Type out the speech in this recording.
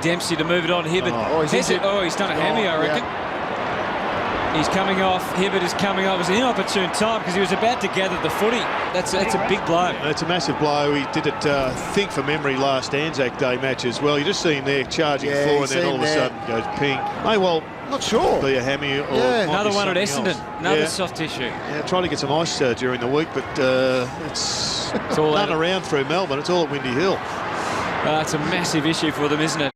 Dempsey to move it on. Hibberd. He's done a hammy, I reckon. Yeah. He's coming off. Hibberd is coming off. It was an inopportune time because he was about to gather the footy. That's a big blow. It's a massive blow. He did it, I think, for memory, last Anzac Day match as well. You just see him there charging forward, and then all of a sudden goes ping. May well, not sure, be a hammy or another one at Essendon. Another soft tissue. Yeah, trying to get some ice during the week, but it's all none around through Melbourne. It's all at Windy Hill. It's a massive issue for them, isn't it?